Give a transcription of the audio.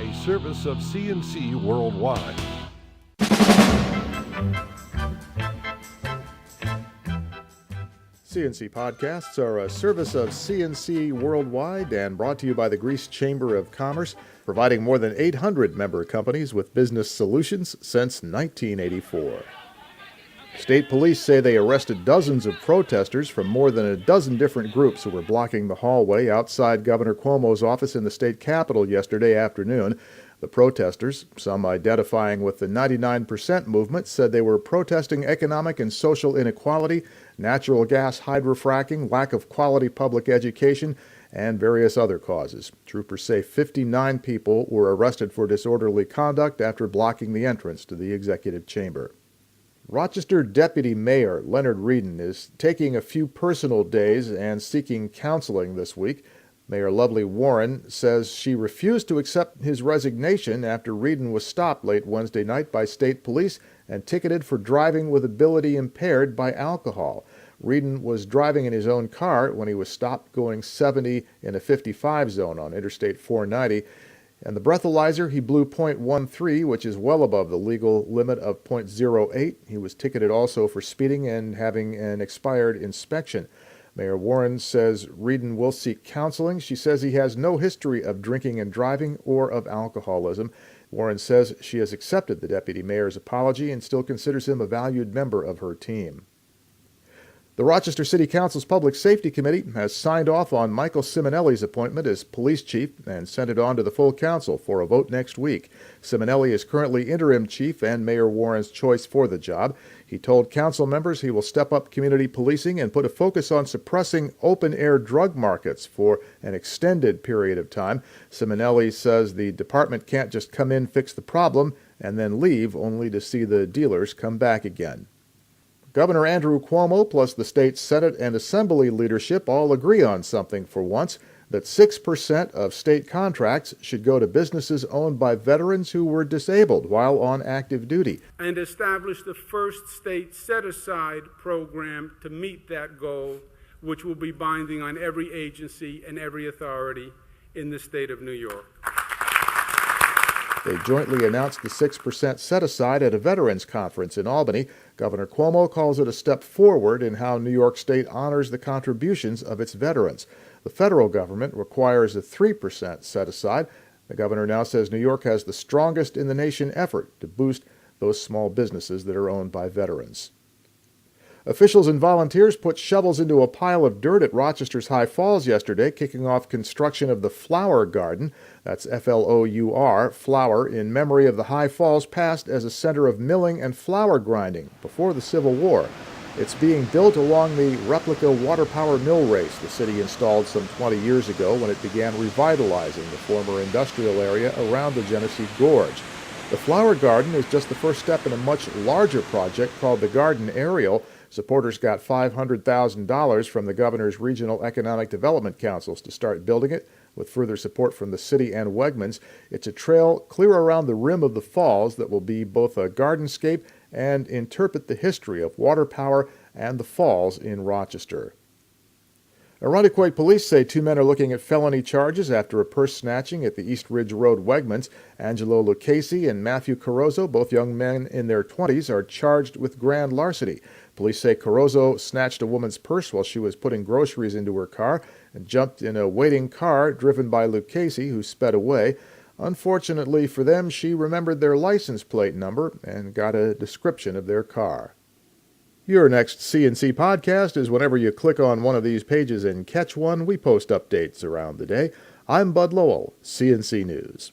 a service of CNC Worldwide. CNC Podcasts are a service of CNC Worldwide and brought to you by the Greece Chamber of Commerce, providing more than 800 member companies with business solutions since 1984. State police say they arrested dozens of protesters from more than a dozen different groups who were blocking the hallway outside Governor Cuomo's office in the state capitol yesterday afternoon. The protesters, some identifying with the 99% movement, said they were protesting economic and social inequality, natural gas hydrofracking, lack of quality public education, and various other causes. Troopers say 59 people were arrested for disorderly conduct after blocking the entrance to the executive chamber. Rochester Deputy Mayor Leonard Reedon is taking a few personal days and seeking counseling this week. Mayor Lovely Warren says she refused to accept his resignation after Reedon was stopped late Wednesday night by state police and ticketed for driving with ability impaired by alcohol. Reedon was driving in his own car when he was stopped going 70 in a 55 zone on Interstate 490. And the breathalyzer, he blew .13, which is well above the legal limit of .08. He was ticketed also for speeding and having an expired inspection. Mayor Warren says Reedon will seek counseling. She says he has no history of drinking and driving or of alcoholism. Warren says she has accepted the deputy mayor's apology and still considers him a valued member of her team. The Rochester City Council's Public Safety Committee has signed off on Michael Simonelli's appointment as police chief and sent it on to the full council for a vote next week. Simonelli is currently interim chief and Mayor Warren's choice for the job. He told council members he will step up community policing and put a focus on suppressing open-air drug markets for an extended period of time. Simonelli says the department can't just come in, fix the problem, and then leave only to see the dealers come back again. Governor Andrew Cuomo plus the state Senate and Assembly leadership all agree on something for once, that 6% of state contracts should go to businesses owned by veterans who were disabled while on active duty. And establish the first state set-aside program to meet that goal, which will be binding on every agency and every authority in the state of New York. They jointly announced the 6% set-aside at a veterans conference in Albany. Governor Cuomo calls it a step forward in how New York State honors the contributions of its veterans. The federal government requires a 3% set-aside. The governor now says New York has the strongest in the nation effort to boost those small businesses that are owned by veterans. Officials and volunteers put shovels into a pile of dirt at Rochester's High Falls yesterday, kicking off construction of the Flower Garden. That's F-L-O-U-R, flower, in memory of the High Falls past as a center of milling and flour grinding before the Civil War. It's being built along the replica water power mill race the city installed some 20 years ago when it began revitalizing the former industrial area around the Genesee Gorge. The Flower Garden is just the first step in a much larger project called the Garden Aerial. Supporters got $500,000 from the governor's regional economic development councils to start building it, with further support from the city and Wegmans. It's a trail clear around the rim of the falls that will be both a gardenscape and interpret the history of water power and the falls in Rochester. Irondequoit police say two men are looking at felony charges after a purse snatching at the East Ridge Road Wegmans. Angelo Lucchese and Matthew Carozzo, both young men in their 20s, are charged with grand larceny. Police say Carozzo snatched a woman's purse while she was putting groceries into her car and jumped in a waiting car driven by Lucchese, who sped away. Unfortunately for them, she remembered their license plate number and got a description of their car. Your next CNC podcast is whenever you click on one of these pages and catch one. We post updates around the day. I'm Bud Lowell, CNC News.